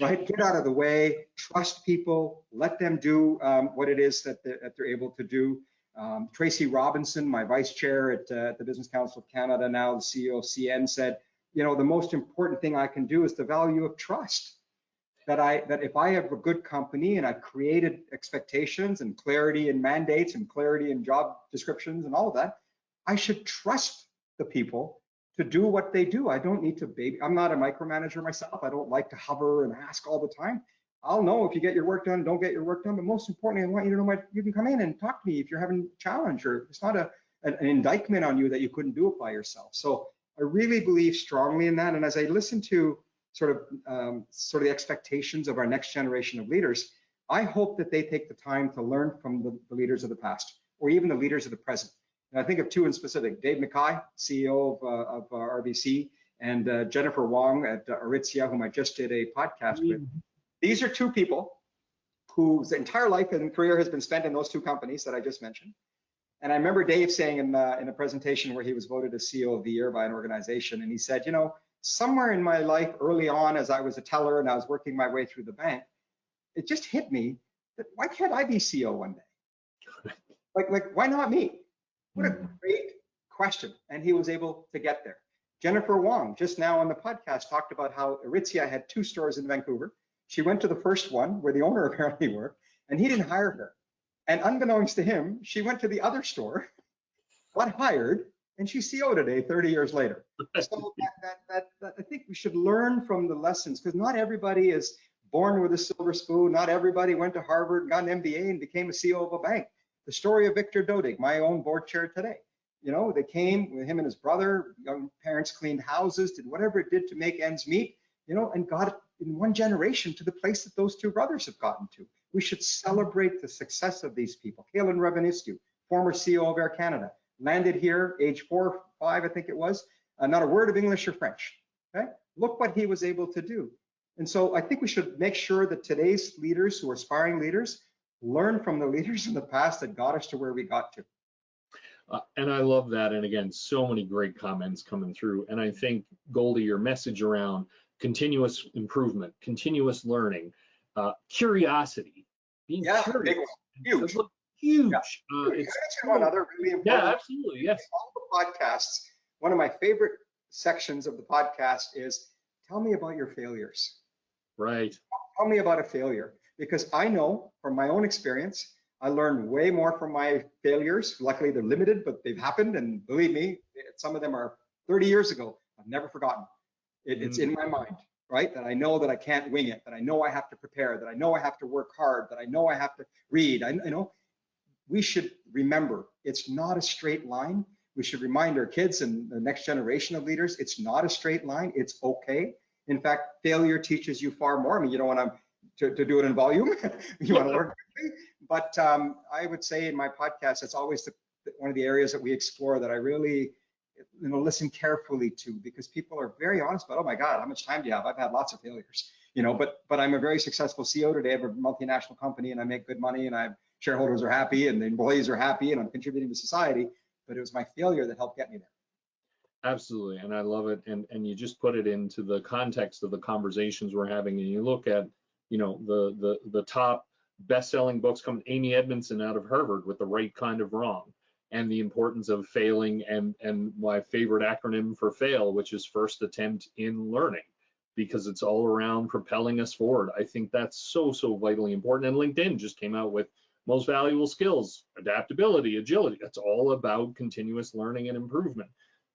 Speaker 2: Right? Get out of the way, trust people, let them do what it is that they're able to do. Tracy Robinson, my vice chair at the Business Council of Canada, now the CEO of CN, said, you know, the most important thing I can do is the value of trust. That if I have a good company and I've created expectations and clarity in mandates and clarity in job descriptions and all of that, I should trust the people to do what they do. I don't need to I'm not a micromanager myself. I don't like to hover and ask all the time. I'll know if you get your work done, don't get your work done. But most importantly, I want you to know you can come in and talk to me if you're having a challenge, or it's not an indictment on you that you couldn't do it by yourself. So I really believe strongly in that. And as I listen to sort of the expectations of our next generation of leaders, I hope that they take the time to learn from the leaders of the past, or even the leaders of the present. And I think of two in specific: Dave McKay, CEO of RBC, and Jennifer Wong at Aritzia, whom I just did a podcast with. These are two people whose entire life and career has been spent in those two companies that I just mentioned. And I remember Dave saying in a presentation where he was voted as CEO of the year by an organization, and he said, you know, somewhere in my life early on, as I was a teller and I was working my way through the bank, it just hit me that why can't I be CEO one day? Like why not me? What a great question. And he was able to get there. Jennifer Wong, just now on the podcast, talked about how Aritzia had 2 stores in Vancouver. She went to the first one where the owner apparently worked, and he didn't hire her. And unbeknownst to him, she went to the other store, got hired, and she's CEO today, 30 years later. So I think we should learn from the lessons, because not everybody is born with a silver spoon. Not everybody went to Harvard, got an MBA, and became a CEO of a bank. The story of Victor Dodig, my own board chair today. You know, they came with him and his brother, young parents cleaned houses, did whatever it did to make ends meet, you know, and got in one generation to the place that those 2 brothers have gotten to. We should celebrate the success of these people. Kalen Reveniscu, former CEO of Air Canada, landed here, age 4 or 5, I think it was, not a word of English or French. Okay? Look what he was able to do. And so I think we should make sure that today's leaders, who are aspiring leaders, learn from the leaders in the past that got us to where we got to.
Speaker 1: And I love that. And again, so many great comments coming through. And I think, Goldy, your message around continuous improvement, continuous learning, curiosity, being curious.
Speaker 2: Huge.
Speaker 1: Huge.
Speaker 2: Can I mention one other really important?
Speaker 1: Yeah, absolutely. Yes.
Speaker 2: All the podcasts, one of my favorite sections of the podcast is, tell me about your failures.
Speaker 1: Right.
Speaker 2: Tell me about a failure. Because I know from my own experience, I learned way more from my failures. Luckily, they're limited, but they've happened. And believe me, some of them are 30 years ago. I've never forgotten. It's in my mind, right? That I know that I can't wing it, that I know I have to prepare, that I know I have to work hard, that I know I have to read. I know we should remember it's not a straight line. We should remind our kids and the next generation of leaders, it's not a straight line. It's okay. In fact, failure teaches you far more. I mean, you don't want to do it in volume. You want to learn quickly. But I would say in my podcast, it's always one of the areas that we explore that I really listen carefully to, because people are very honest about, oh my God, how much time do you have? I've had lots of failures, but I'm a very successful CEO today of a multinational company, and I make good money, and shareholders are happy, and the employees are happy, and I'm contributing to society. But it was my failure that helped get me there.
Speaker 1: Absolutely, and I love it. And you just put it into the context of the conversations we're having, and you look at, the top best-selling books come Amy Edmondson out of Harvard with The Right Kind of Wrong, and the importance of failing, and my favorite acronym for FAIL, which is first attempt in learning, because it's all around propelling us forward. I think that's so vitally important. And LinkedIn just came out with most valuable skills, adaptability, agility. That's all about continuous learning and improvement.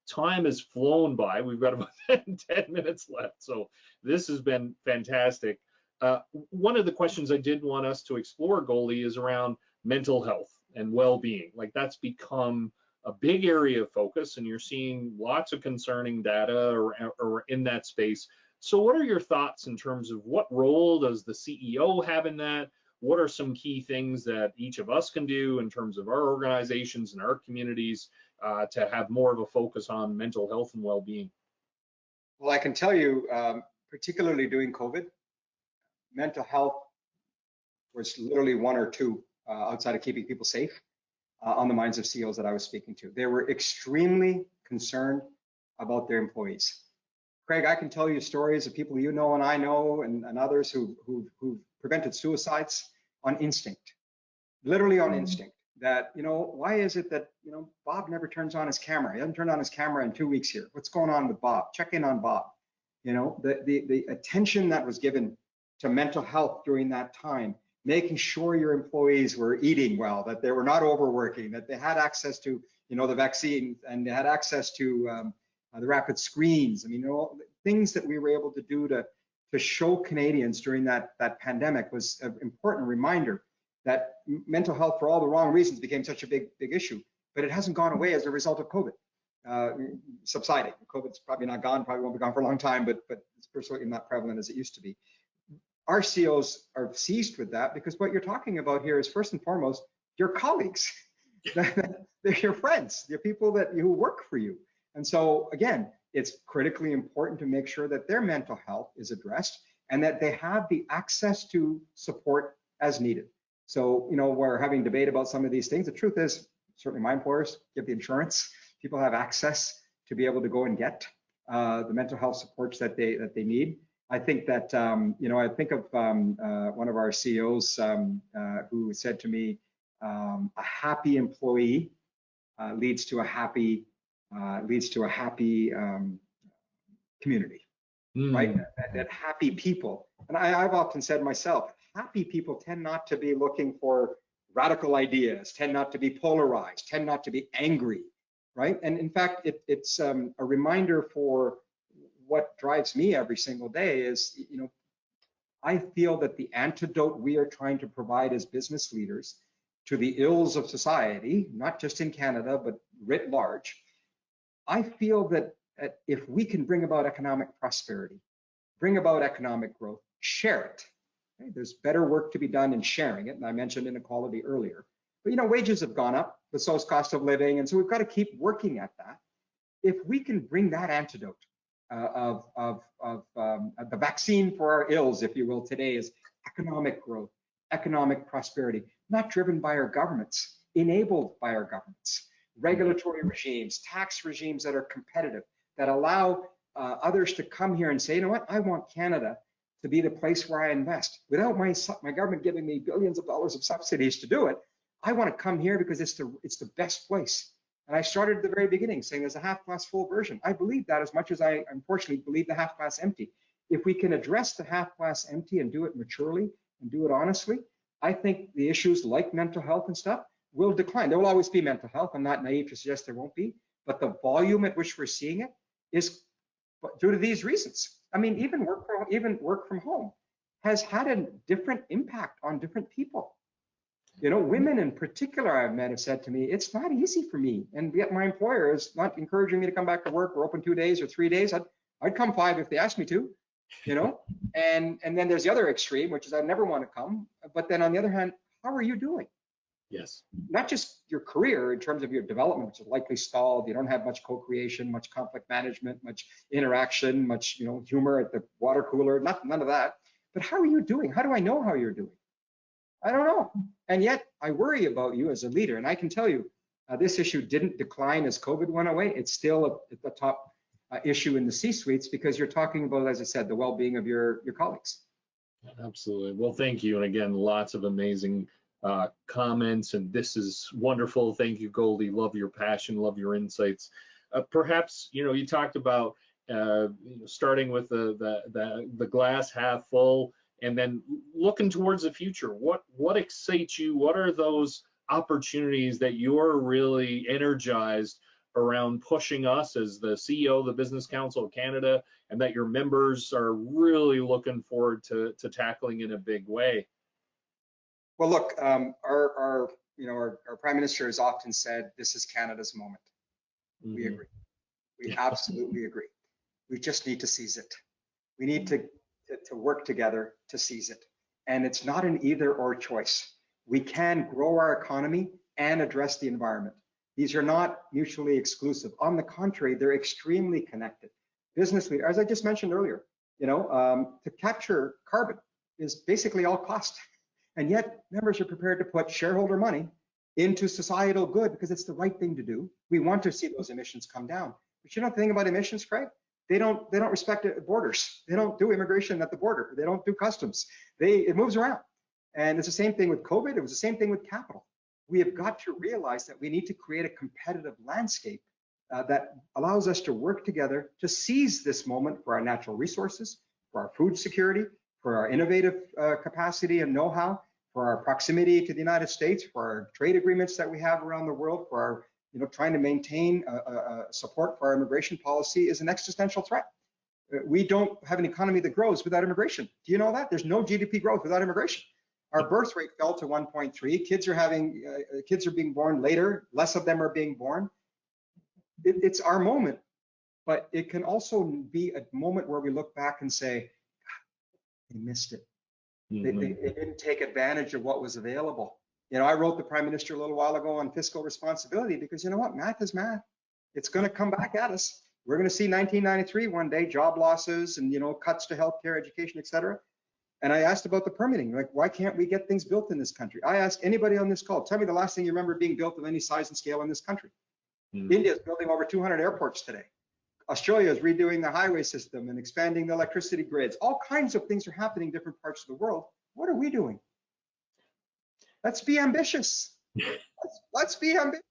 Speaker 1: Time has flown by. We've got about 10 minutes left. So this has been fantastic. One of the questions I did want us to explore, Goldy, is around mental health and well-being. Like, that's become a big area of focus, and you're seeing lots of concerning data or in that space. So what are your thoughts in terms of what role does the CEO have in that? What are some key things that each of us can do in terms of our organizations and our communities to have more of a focus on mental health and well-being?
Speaker 2: Well, I can tell you, particularly during COVID, mental health was literally one or two outside of keeping people safe on the minds of CEOs that I was speaking to. They were extremely concerned about their employees. Craig, I can tell you stories of people you know and I know and others who've prevented suicides on instinct, literally on instinct. That, why is it that, Bob never turns on his camera? He hasn't turned on his camera in 2 weeks here. What's going on with Bob? Check in on Bob. The attention that was given to mental health during that time, making sure your employees were eating well, that they were not overworking, that they had access to, the vaccine, and they had access to the rapid screens. I mean, things that we were able to do to show Canadians during that pandemic was an important reminder that mental health, for all the wrong reasons, became such a big issue. But it hasn't gone away as a result of COVID subsiding. COVID's probably not gone, probably won't be gone for a long time, but it's certainly not prevalent as it used to be. Our CEOs are seized with that because what you're talking about here is first and foremost your colleagues. They're your friends. They're people who work for you. And so again, it's critically important to make sure that their mental health is addressed and that they have the access to support as needed. So, we're having debate about some of these things. The truth is, certainly my employers give the insurance. People have access to be able to go and get the mental health supports that they need. I think that, I think of one of our CEOs who said to me, a happy employee leads to a happy community, right? That happy people, and I've often said myself, happy people tend not to be looking for radical ideas, tend not to be polarized, tend not to be angry, right? And in fact, it's a reminder for what drives me every single day is, I feel that the antidote we are trying to provide as business leaders to the ills of society, not just in Canada, but writ large, I feel that if we can bring about economic prosperity, bring about economic growth, share it. Okay? There's better work to be done in sharing it, and I mentioned inequality earlier. But wages have gone up, but so has cost of living, and so we've got to keep working at that. If we can bring that antidote of the vaccine for our ills, if you will, today is economic growth, economic prosperity, not driven by our governments, enabled by our governments. Regulatory regimes, tax regimes that are competitive, that allow others to come here and say, you know what, I want Canada to be the place where I invest. Without my government giving me billions of dollars of subsidies to do it, I want to come here because it's the best place. And I started at the very beginning saying there's a half glass full version. I believe that as much as I unfortunately believe the half glass empty. If we can address the half glass empty and do it maturely and do it honestly, I think the issues like mental health and stuff will decline. There will always be mental health. I'm not naive to suggest there won't be, but the volume at which we're seeing it is due to these reasons. I mean, even work from home has had a different impact on different people. Women in particular I've met have said to me, it's not easy for me. And yet my employer is not encouraging me to come back to work. We're open 2 days or 3 days. I'd come 5 if they asked me to, and then there's the other extreme, which is I never want to come. But then on the other hand, how are you doing?
Speaker 1: Yes.
Speaker 2: Not just your career in terms of your development, which is likely stalled. You don't have much co-creation, much conflict management, much interaction, much humor at the water cooler, none of that. But how are you doing? How do I know how you're doing? I don't know. And yet I worry about you as a leader. And I can tell you, this issue didn't decline as COVID went away. It's still at the top issue in the C-suites because you're talking about, as I said, the well-being of your colleagues.
Speaker 1: Absolutely. Well, thank you. And again, lots of amazing comments, and this is wonderful. Thank you, Goldy. Love your passion, love your insights. Perhaps, you talked about starting with the glass half full, and then looking towards the future. What excites you? What are those opportunities that you're really energized around pushing us as the CEO of the Business Council of Canada, and that your members are really looking forward to tackling in a big way?
Speaker 2: Well, look, our Prime Minister has often said, this is Canada's moment. We agree. We absolutely agree. We just need to seize it. We need to work together to seize it. And it's not an either or choice. We can grow our economy and address the environment. These are not mutually exclusive. On the contrary, they're extremely connected. Business leaders, as I just mentioned earlier, to capture carbon is basically all cost. And yet members are prepared to put shareholder money into societal good because it's the right thing to do. We want to see those emissions come down. But you know the thing about emissions, Craig? They don't respect borders. They don't do immigration at the border. They don't do customs. It moves around. And it's the same thing with COVID. It was the same thing with capital. We have got to realize that we need to create a competitive landscape that allows us to work together to seize this moment for our natural resources, for our food security, for our innovative capacity and know-how, for our proximity to the United States, for our trade agreements that we have around the world, for our trying to maintain support for our immigration policy is an existential threat. We don't have an economy that grows without immigration. Do you know that? There's no GDP growth without immigration. Our birth rate fell to 1.3. Kids are being born later. Less of them are being born. It's our moment, but it can also be a moment where we look back and say, they missed it. They didn't take advantage of what was available. I wrote the Prime Minister a little while ago on fiscal responsibility because you know what? Math is math. It's going to come back at us. We're going to see 1993 one day, job losses and cuts to healthcare, education, et cetera. And I asked about the permitting, like why can't we get things built in this country? I asked anybody on this call, tell me the last thing you remember being built of any size and scale in this country. India is building over 200 airports today. Australia is redoing the highway system and expanding the electricity grids. All kinds of things are happening in different parts of the world. What are we doing? Let's be ambitious. Let's be ambitious.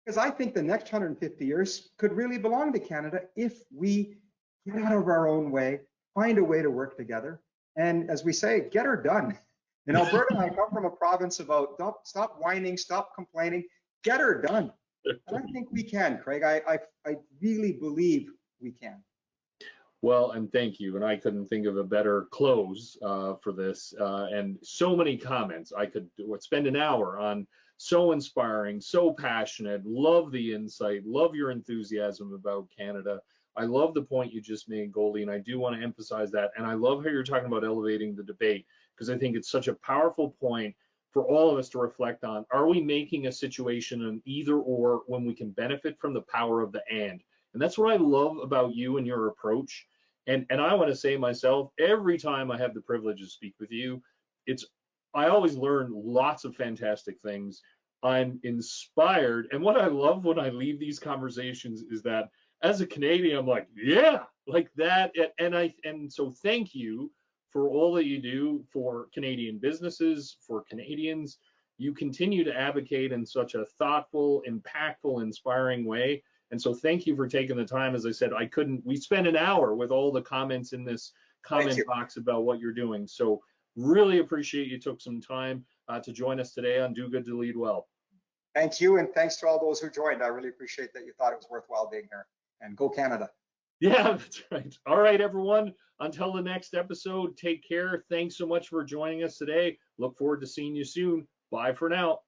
Speaker 2: Because I think the next 150 years could really belong to Canada if we get out of our own way, find a way to work together, and as we say, get her done. In Alberta, I come from a province about stop whining, stop complaining, get her done. And I think we can, Craig. I really believe we can.
Speaker 1: Well, and thank you. And I couldn't think of a better close for this. And so many comments. I could spend an hour on so inspiring, so passionate, love the insight, love your enthusiasm about Canada. I love the point you just made, Goldy, and I do want to emphasize that. And I love how you're talking about elevating the debate, because I think it's such a powerful point for all of us to reflect on. Are we making a situation an either or when we can benefit from the power of the and? And that's what I love about you and your approach. And I want to say myself, every time I have the privilege to speak with you, I always learn lots of fantastic things. I'm inspired. And what I love when I leave these conversations is that as a Canadian, I'm like, yeah, like that. And so thank you for all that you do for Canadian businesses, for Canadians. You continue to advocate in such a thoughtful, impactful, inspiring way. And so thank you for taking the time. As I said, we spent an hour with all the comments in this comment box about what you're doing. So really appreciate you took some time to join us today on Do Good to Lead Well.
Speaker 2: Thank you. And thanks to all those who joined. I really appreciate that you thought it was worthwhile being here. And go Canada.
Speaker 1: Yeah, that's right. All right, everyone. Until the next episode, take care. Thanks so much for joining us today. Look forward to seeing you soon. Bye for now.